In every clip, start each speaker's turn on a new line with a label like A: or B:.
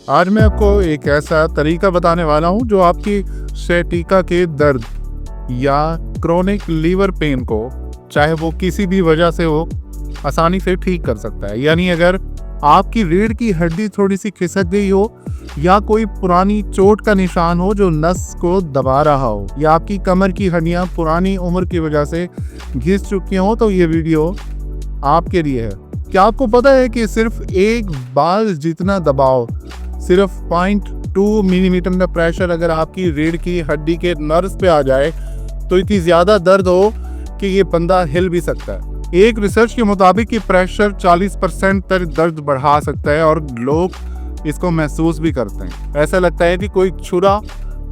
A: आज मैं आपको एक ऐसा तरीका बताने वाला हूं जो आपकी sciatica के दर्द या क्रोनिक लीवर पेन को, चाहे वो किसी भी वजह से हो, आसानी से ठीक कर सकता है। यानी अगर आपकी रीढ़ की हड्डी थोड़ी सी खिसक गई हो या कोई पुरानी चोट का निशान हो जो नस को दबा रहा हो, या आपकी कमर की हड्डियां पुरानी उम्र की वजह से घिस चुकी हो, तो ये वीडियो आपके लिए है। क्या आपको पता है कि सिर्फ एक बाल जितना दबाव, सिर्फ 0.2 मिलीमीटर का प्रेशर अगर आपकी रीढ़ की हड्डी के नर्व्स पे आ जाए तो इतनी ज़्यादा दर्द हो कि ये बंदा हिल भी सकता है। एक रिसर्च के मुताबिक ये प्रेशर 40% तक दर्द बढ़ा सकता है और लोग इसको महसूस भी करते हैं। ऐसा लगता है कि कोई छुरा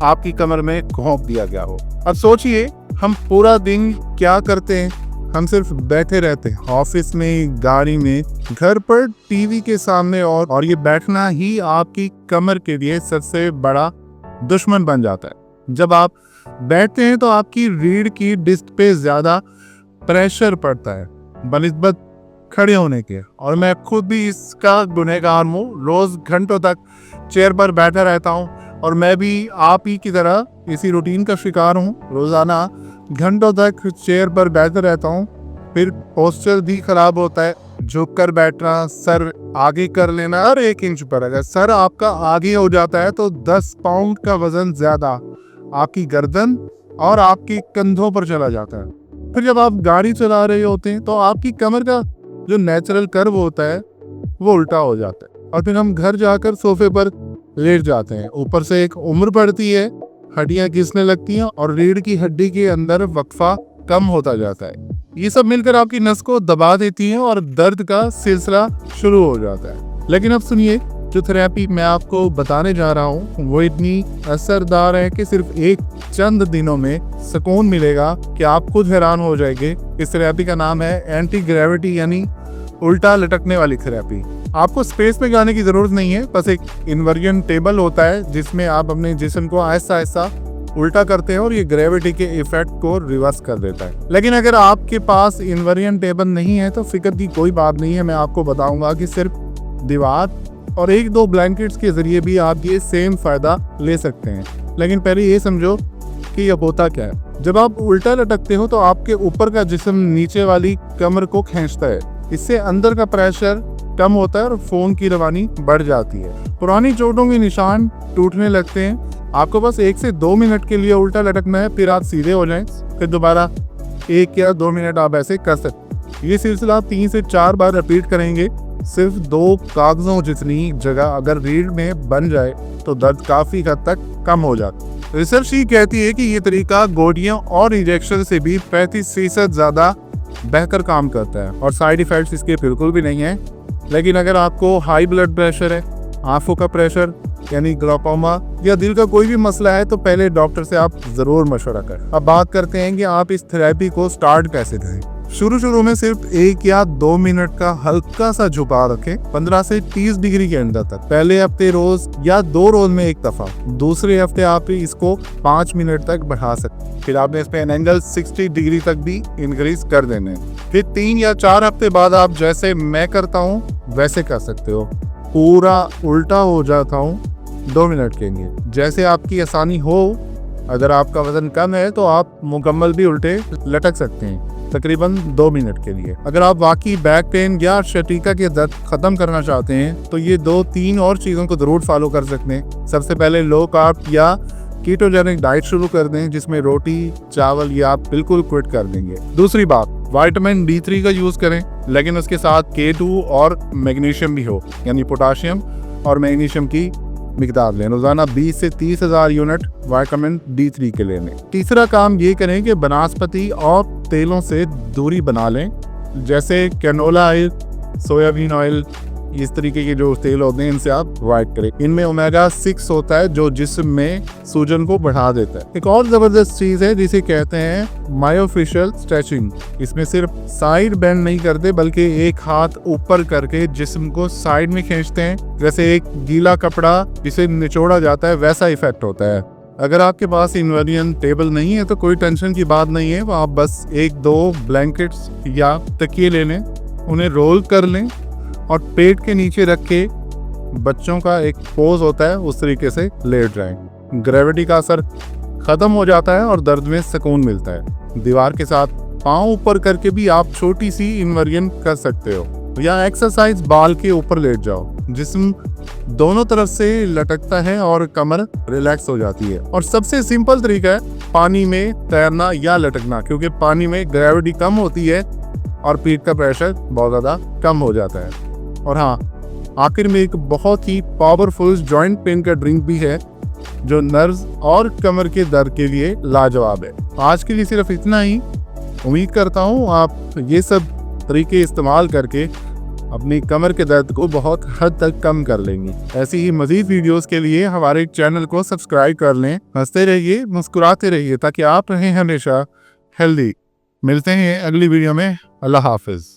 A: आपकी कमर में घोंप दिया गया हो। अब सोचिए, हम पूरा दिन क्या करते हैं? हम सिर्फ बैठे रहते हैं, ऑफिस में, गाड़ी में, घर पर, टीवी के सामने, और ये बैठना ही आपकी कमर के लिए सबसे बड़ा दुश्मन बन जाता है। जब आप बैठते हैं तो आपकी रीढ़ की डिस्क पे ज्यादा प्रेशर पड़ता है बनिस्बत खड़े होने के, और मैं खुद भी इसका गुनहगार हूँ। रोज घंटों तक चेयर पर बैठा रहता हूँ और मैं भी आप ही की तरह इसी रूटीन का शिकार हूँ। रोजाना घंटों तक चेयर पर बैठा रहता हूँ, फिर पोस्चर भी खराब होता है। झुक कर बैठना, सर आगे कर लेना, और 1 इंच पर अगर सर आपका आगे हो जाता है तो 10 पाउंड का वजन ज्यादा आपकी गर्दन और आपके कंधों पर चला जाता है। फिर जब आप गाड़ी चला रहे होते हैं तो आपकी कमर का जो नेचुरल कर्व होता है वो उल्टा हो जाता है, और फिर हम घर जाकर सोफे पर लेट जाते हैं। ऊपर से एक उम्र बढ़ती है, हड्डियां घिसने लगती हैं और रीढ़ की हड्डी के अंदर वक्फा कम होता जाता है। ये सब मिलकर आपकी नस को दबा देती हैं और दर्द का सिलसिला शुरू हो जाता है। लेकिन अब सुनिए, जो थेरेपी मैं आपको बताने जा रहा हूँ वो इतनी असरदार है कि सिर्फ एक चंद दिनों में सुकून मिलेगा कि आप खुद हैरान हो जाएंगे। इस थेरेपी का नाम है एंटी ग्रेविटी, यानी उल्टा लटकने वाली थेरेपी। आपको स्पेस में जाने की जरूरत नहीं है, बस एक इन्वर्जन टेबल होता है जिसमें आप अपने जिस्म को आहिस्ता आहिस्ता उल्टा करते हैं और ये ग्रेविटी के इफेक्ट को रिवर्स कर देता है। लेकिन अगर आपके पास इन्वर्जन टेबल नहीं है तो फिक्र की कोई बात नहीं है। मैं आपको बताऊंगा कि सिर्फ दीवार और 1-2 ब्लैंकेट्स के जरिए भी आप ये सेम फायदा ले सकते हैं। लेकिन पहले ये समझो कि ये होता क्या है। जब आप उल्टा लटकते हो तो आपके ऊपर का जिस्म नीचे वाली कमर को खींचता है, इससे अंदर का प्रेशर कम होता है और खून की रवानी बढ़ जाती है। पुरानी चोटों के निशान टूटने लगते हैं। आपको बस 1 से 2 मिनट के लिए उल्टा लटकना है, फिर आप सीधे हो जाएं, फिर दोबारा 1 या 2 मिनट आप ऐसे कर सकते हैं। ये सिलसिला 3 से 4 बार रिपीट करेंगे। सिर्फ 2 कागजों जितनी जगह अगर रीढ़ में बन जाए तो दर्द काफी हद तक कम हो जाता है। रिसर्च ही कहती है कि ये तरीका गोलियों और इंजेक्शन से भी 35% ज्यादा बेहतर काम करता है और साइड इफेक्ट्स इसके बिल्कुल भी नहीं है। लेकिन अगर आपको हाई ब्लड प्रेशर है, आंखों का प्रेशर यानी ग्लाकोमा, या दिल का कोई भी मसला है तो पहले डॉक्टर से आप जरूर मशवरा करें। अब बात करते हैं कि आप इस थेरेपी को स्टार्ट कैसे करें। शुरू में सिर्फ 1 या 2 मिनट का हल्का सा झुकाव रखें 15 से 30 डिग्री के अंदर तक। पहले हफ्ते रोज या 2 रोज में 1 दफा, दूसरे हफ्ते आप इसको 5 मिनट तक बढ़ा सकते हैं। फिर आपने इस पे एंगल 60 डिग्री तक भी इंक्रीज कर देने। फिर 3 या 4 हफ्ते बाद आप जैसे मैं करता हूँ वैसे कर सकते हो। पूरा उल्टा हो जाता हूँ 2 मिनट के लिए, जैसे आपकी आसानी हो। अगर आपका वजन कम है तो आप मुकम्मल भी उल्टे लटक सकते हैं तकरीबन 2 मिनट के लिए। अगर आप वाकई बैक पेन या sciatica के दर्द खत्म करना चाहते हैं तो ये 2-3 और चीज़ों को जरूर फॉलो कर सकते हैं। सबसे पहले लो कार्ब या कीटोजेनिक डाइट शुरू कर दें, जिसमें रोटी चावल ये आप बिल्कुल क्विट कर देंगे। दूसरी बात, विटामिन D3 का यूज करें, लेकिन उसके साथ K2 और मैग्नीशियम भी हो, यानी पोटाशियम और मैग्नीशियम की मिकदार लें। रोजाना 20 से 30 हज़ार यूनिट विटामिन D3 के लेने। तीसरा काम ये करें कि वनस्पति और तेलों से दूरी बना लें, जैसे कैनोला ऑयल, सोयाबीन ऑयल, इस तरीके के जो तेल होते हैं इनसे आप अवॉइड करें। इनमें ओमेगा 6 होता है जो जिस्म में सूजन को बढ़ा देता है। एक और जबरदस्त चीज है जिसे कहते हैं मायोफेशियल स्ट्रेचिंग। इसमें सिर्फ साइड बेंड नहीं करते बल्कि एक हाथ ऊपर करके जिस्म को साइड में खींचते हैं, जैसे एक गीला कपड़ा जिसे निचोड़ा जाता है वैसा इफेक्ट होता है। अगर आपके पास इन्वर्जन टेबल नहीं है तो कोई टेंशन की बात नहीं है। आप बस 1-2 ब्लैंकेट्स या तकिए ले लें, उन्हें रोल कर लें और पेट के नीचे रख के बच्चों का एक पोज होता है उस तरीके से लेट जाएं। ग्रेविटी का असर खत्म हो जाता है और दर्द में सुकून मिलता है। दीवार के साथ पाँव ऊपर करके भी आप छोटी सी इन्वर्जन कर सकते हो, या एक्सरसाइज बाल के ऊपर लेट जाओ। जिस्म दोनों तरफ से लटकता है और कमर रिलैक्स हो जाती है। और सबसे सिंपल तरीका है पानी में तैरना या लटकना, क्योंकि पानी में ग्रेविटी कम होती है और पीठ का प्रेशर बहुत ज़्यादा कम हो जाता है। और हाँ, आखिर में एक बहुत ही पावरफुल जॉइंट पेन का ड्रिंक भी है जो नर्व्स और कमर के दर्द के लिए लाजवाब है। आज के लिए सिर्फ इतना ही। उम्मीद करता हूँ आप ये सब तरीके इस्तेमाल करके अपनी कमर के दर्द को बहुत हद तक कम कर लेंगे। ऐसी ही मजीद वीडियोस के लिए हमारे चैनल को सब्सक्राइब कर लें। हंसते रहिए, मुस्कुराते रहिए, ताकि आप रहें हमेशा हेल्दी। मिलते हैं अगली वीडियो में। अल्लाह हाफिज।